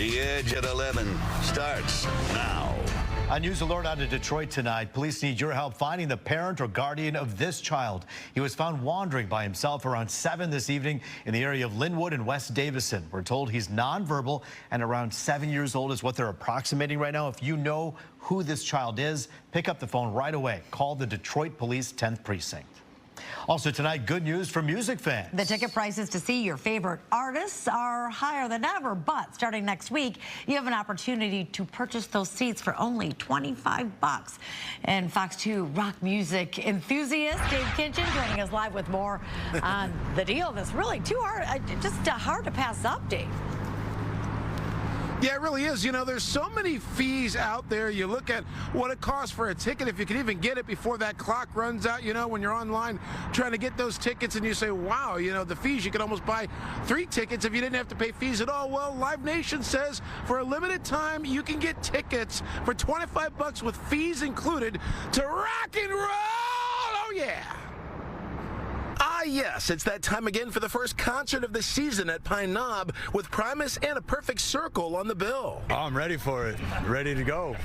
The Edge at 11 starts now. A news alert out of Detroit tonight. Police need your help finding the parent or guardian of this child. He was found wandering by himself around 7 this evening in the area of Linwood and West Davison. We're told he's nonverbal and around 7 years old is what they're approximating right now. If you know who this child is, pick up the phone right away. Call the Detroit Police 10th Precinct. Also tonight, good news for music fans. The ticket prices to see your favorite artists are higher than ever, but starting next week, you have an opportunity to purchase those seats for only $25. And Fox 2 rock music enthusiast Dave Kinchin joining us live with more on the deal that's really hard to pass up, Dave. Yeah, it really is. You know, there's so many fees out there. You look at what it costs for a ticket, if you can even get it before that clock runs out, you know, when you're online trying to get those tickets and you say, wow, you know, the fees, you could almost buy 3 tickets if you didn't have to pay fees at all. Well, Live Nation says for a limited time, you can get tickets for $25 with fees included to rock and roll. Oh, yeah. Ah, yes, it's that time again for the first concert of the season at Pine Knob with Primus and A Perfect Circle on the bill. Oh, I'm ready for it. Ready to go.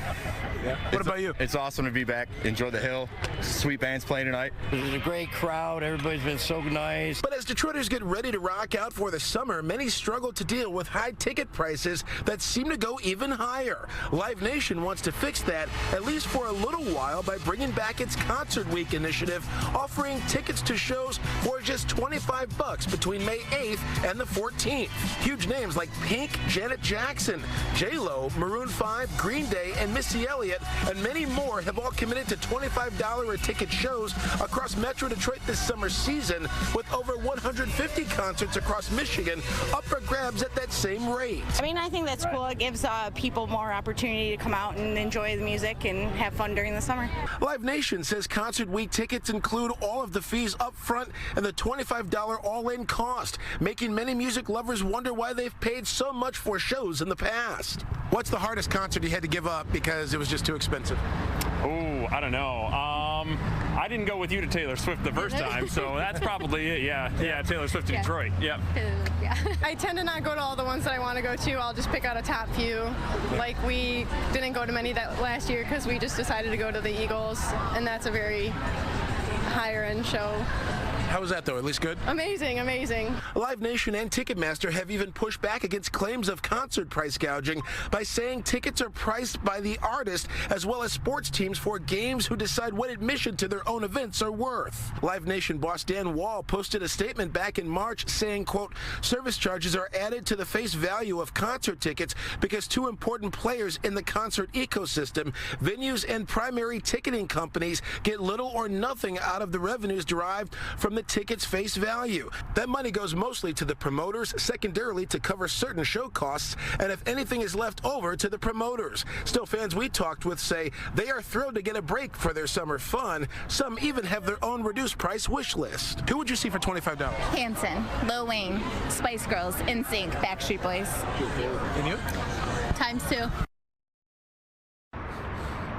Yeah. What about you? It's awesome to be back. Enjoy the hill. Sweet bands playing tonight. There's a great crowd. Everybody's been so nice. But as Detroiters get ready to rock out for the summer, many struggle to deal with high ticket prices that seem to go even higher. Live Nation wants to fix that, at least for a little while, by bringing back its Concert Week initiative, offering tickets to shows for just $25 between May 8th and the 14th. Huge names like Pink, Janet Jackson, J-Lo, Maroon 5, Green Day, and Missy Elliott, and many more have all committed to $25 a ticket shows across Metro Detroit this summer season, with over 150 concerts across Michigan up for grabs at that same rate. I mean, I think that's cool. It gives people more opportunity to come out and enjoy the music and have fun during the summer. Live Nation says Concert Week tickets include all of the fees up front and the $25 all-in cost, making many music lovers wonder why they've paid so much for shows in the past. What's the hardest concert you had to give up because it was just too expensive? Oh, I don't know. I didn't go with you to Taylor Swift the first time, so that's probably it. Yeah, Taylor Swift in Detroit. Yep. Yeah. I tend to not go to all the ones that I want to go to. I'll just pick out a top few. Like, we didn't go to many that last year because we just decided to go to the Eagles, and that's a very higher-end show. How was that, though? At least good? Amazing, amazing. Live Nation and Ticketmaster have even pushed back against claims of concert price gouging by saying tickets are priced by the artist as well as sports teams for games who decide what admission to their own events are worth. Live Nation boss Dan Wall posted a statement back in March saying, quote, service charges are added to the face value of concert tickets because 2 important players in the concert ecosystem, venues and primary ticketing companies, get little or nothing out of the revenues derived from the ticket's face value. That money goes mostly to the promoters, secondarily to cover certain show costs, and if anything is left over, to the promoters. Still, fans we talked with say they are thrilled to get a break for their summer fun. Some even have their own reduced price wish list. Who would you see for $25? Hanson, Lil Wayne, Spice Girls, NSYNC, Backstreet Boys. And you? ×2.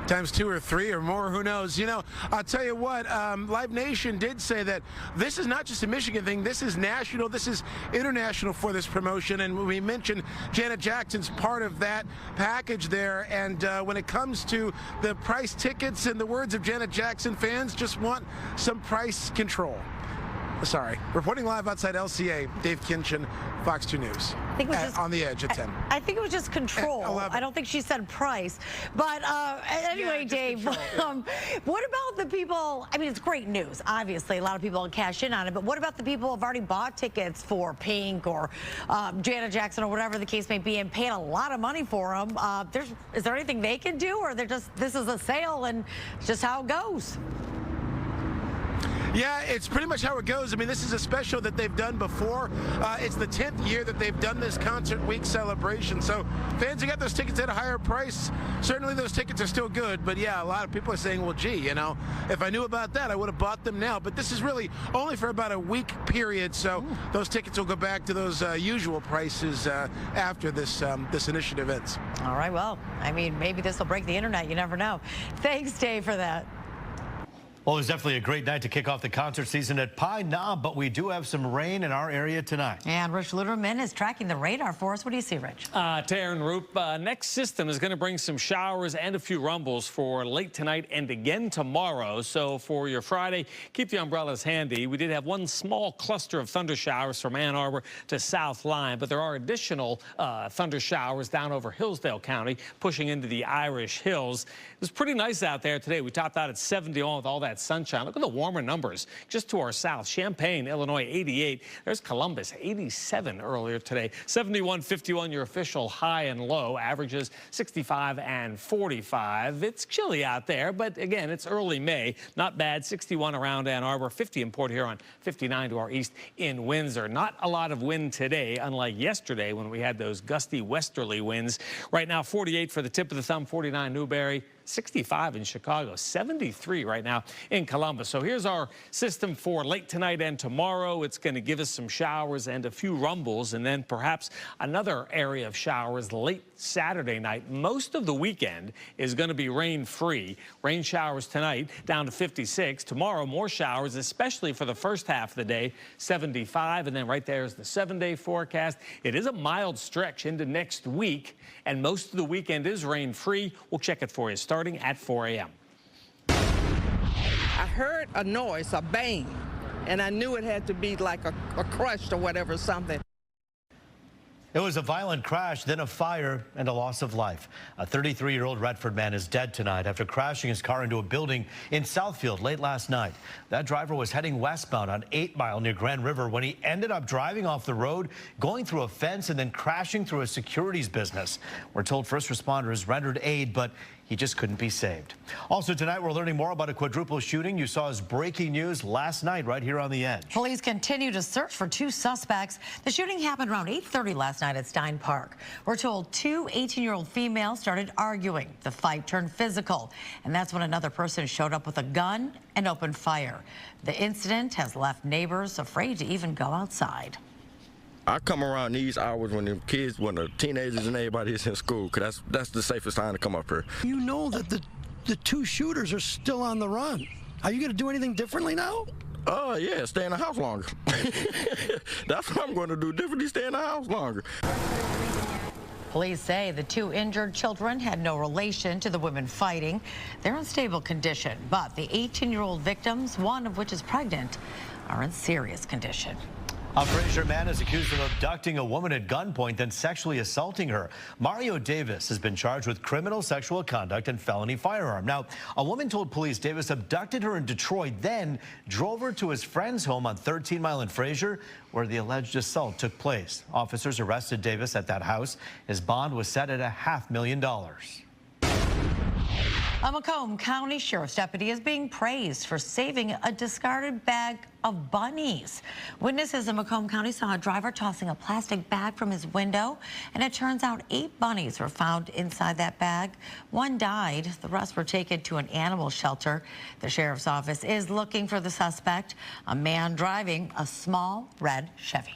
×2 or 3 or more, who knows? You know, I'll tell you what, Live Nation did say that this is not just a Michigan thing, this is national, this is international for this promotion, and we mentioned Janet Jackson's part of that package there, and when it comes to the price tickets, in the words of Janet Jackson, fans just want some price control. Sorry. Reporting live outside LCA, Dave Kinchin, Fox 2 News. I think it was just, on the Edge at 10. I think it was just control. I don't think she said price. But anyway, yeah, Dave, what about the people? I mean, it's great news. Obviously, a lot of people cash in on it. But what about the people who have already bought tickets for Pink or Janet Jackson or whatever the case may be and paid a lot of money for them? Is there anything they can do, or they're just, this is a sale and it's just how it goes? Yeah, it's pretty much how it goes. I mean, this is a special that they've done before. It's the 10th year that they've done this Concert Week celebration. So fans who got those tickets at a higher price, certainly those tickets are still good. But yeah, a lot of people are saying, well, gee, you know, if I knew about that, I would have bought them now. But this is really only for about a week period. So those tickets will go back to those usual prices after this initiative ends. All right, well, I mean, maybe this will break the internet. You never know. Thanks, Dave, for that. Well, it was definitely a great night to kick off the concert season at Pine Knob, but we do have some rain in our area tonight. And Rich Luderman is tracking the radar for us. What do you see, Rich? Tara and Roop, next system is going to bring some showers and a few rumbles for late tonight and again tomorrow. So for your Friday, keep the umbrellas handy. We did have one small cluster of thunder showers from Ann Arbor to South Line, but there are additional thunder showers down over Hillsdale County, pushing into the Irish Hills. It was pretty nice out there today. We topped out at 71 with all that sunshine. Look at the warmer numbers just to our south. Champaign, Illinois, 88. There's Columbus, 87 earlier today. 71, 51, your official high and low. Averages 65 and 45. It's chilly out there, but again, it's early May. Not bad. 61 around Ann Arbor, 50 in Port Huron, 59 to our east in Windsor. Not a lot of wind today, unlike yesterday when we had those gusty westerly winds. Right now, 48 for the tip of the thumb, 49 Newberry. 65 in Chicago, 73 right now in Columbus. So here's our system for late tonight and tomorrow. It's going to give us some showers and a few rumbles, and then perhaps another area of showers late Saturday night. Most of the weekend is going to be rain-free. Rain showers tonight down to 56. Tomorrow, more showers, especially for the first half of the day, 75. And then right there is the 7-day forecast. It is a mild stretch into next week, and most of the weekend is rain-free. We'll check it for you starting at 4 a.m. I heard a noise, a bang, and I knew it had to be like a crush or whatever, something. It was a violent crash, then a fire, and a loss of life. A 33-year-old Redford man is dead tonight after crashing his car into a building in Southfield late last night. That driver was heading westbound on 8 Mile near Grand River when he ended up driving off the road, going through a fence, and then crashing through a securities business. We're told first responders rendered aid, but he just couldn't be saved. Also tonight, we're learning more about a quadruple shooting. You saw as breaking news last night right here on The Edge. Police continue to search for 2 suspects. The shooting happened around 8:30 last night at Stein Park. We're told 2 18-year-old females started arguing. The fight turned physical, and that's when another person showed up with a gun and opened fire. The incident has left neighbors afraid to even go outside. I come around these hours when the kids, when the teenagers and everybody is in school, because that's the safest time to come up here. You know that the 2 shooters are still on the run. Are you going to do anything differently now? Yeah, stay in the house longer. That's what I'm going to do differently, stay in the house longer. Police say the 2 injured children had no relation to the women fighting. They're in stable condition, but the 18-year-old victims, one of which is pregnant, are in serious condition. A Fraser man is accused of abducting a woman at gunpoint, then sexually assaulting her. Mario Davis has been charged with criminal sexual conduct and felony firearm. Now, a woman told police Davis abducted her in Detroit, then drove her to his friend's home on 13 Mile in Fraser, where the alleged assault took place. Officers arrested Davis at that house. His bond was set at $500,000. A Macomb County Sheriff's deputy is being praised for saving a discarded bag of bunnies. Witnesses in Macomb County saw a driver tossing a plastic bag from his window, and it turns out 8 bunnies were found inside that bag. 1 died. The rest were taken to an animal shelter. The sheriff's office is looking for the suspect, a man driving a small red Chevy.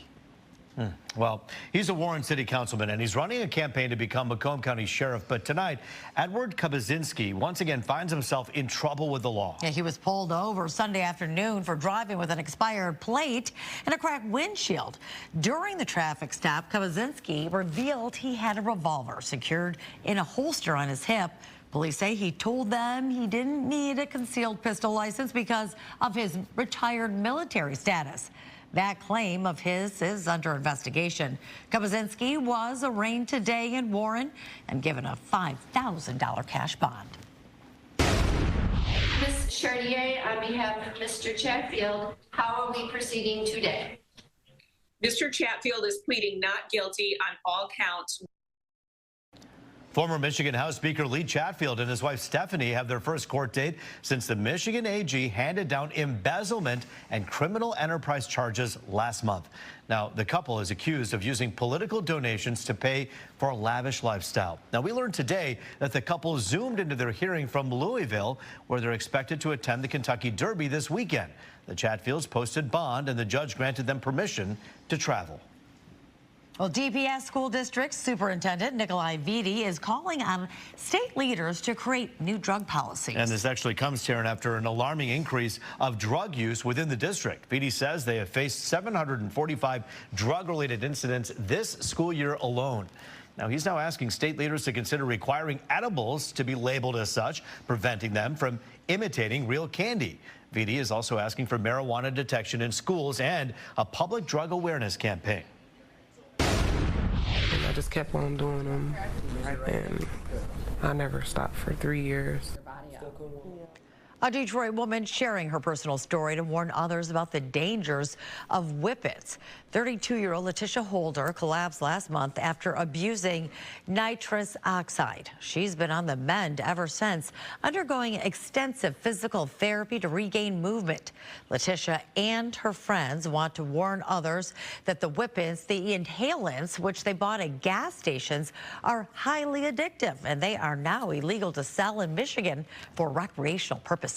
Well, he's a Warren City Councilman, and he's running a campaign to become Macomb County Sheriff. But tonight, Edward Kabazinski once again finds himself in trouble with the law. Yeah, he was pulled over Sunday afternoon for driving with an expired plate and a cracked windshield. During the traffic stop, Kabazinski revealed he had a revolver secured in a holster on his hip. Police say he told them he didn't need a concealed pistol license because of his retired military status. That claim of his is under investigation. Kabazinski was arraigned today in Warren and given a $5,000 cash bond. Ms. Chartier, on behalf of Mr. Chatfield, how are we proceeding today? Mr. Chatfield is pleading not guilty on all counts. Former Michigan House Speaker Lee Chatfield and his wife Stephanie have their first court date since the Michigan AG handed down embezzlement and criminal enterprise charges last month. Now, the couple is accused of using political donations to pay for a lavish lifestyle. Now, we learned today that the couple zoomed into their hearing from Louisville, where they're expected to attend the Kentucky Derby this weekend. The Chatfields posted bond, and the judge granted them permission to travel. Well, DPS School District Superintendent Nikolai Vitti is calling on state leaders to create new drug policies. And this actually comes, Taryn, after an alarming increase of drug use within the district. Vitti says they have faced 745 drug-related incidents this school year alone. Now, he's now asking state leaders to consider requiring edibles to be labeled as such, preventing them from imitating real candy. Vitti is also asking for marijuana detection in schools and a public drug awareness campaign. I just kept on doing them, and I never stopped for 3 years. A Detroit woman sharing her personal story to warn others about the dangers of whippets. 32-year-old Letitia Holder collapsed last month after abusing nitrous oxide. She's been on the mend ever since, undergoing extensive physical therapy to regain movement. Letitia and her friends want to warn others that the whippets, the inhalants, which they bought at gas stations, are highly addictive, and they are now illegal to sell in Michigan for recreational purposes.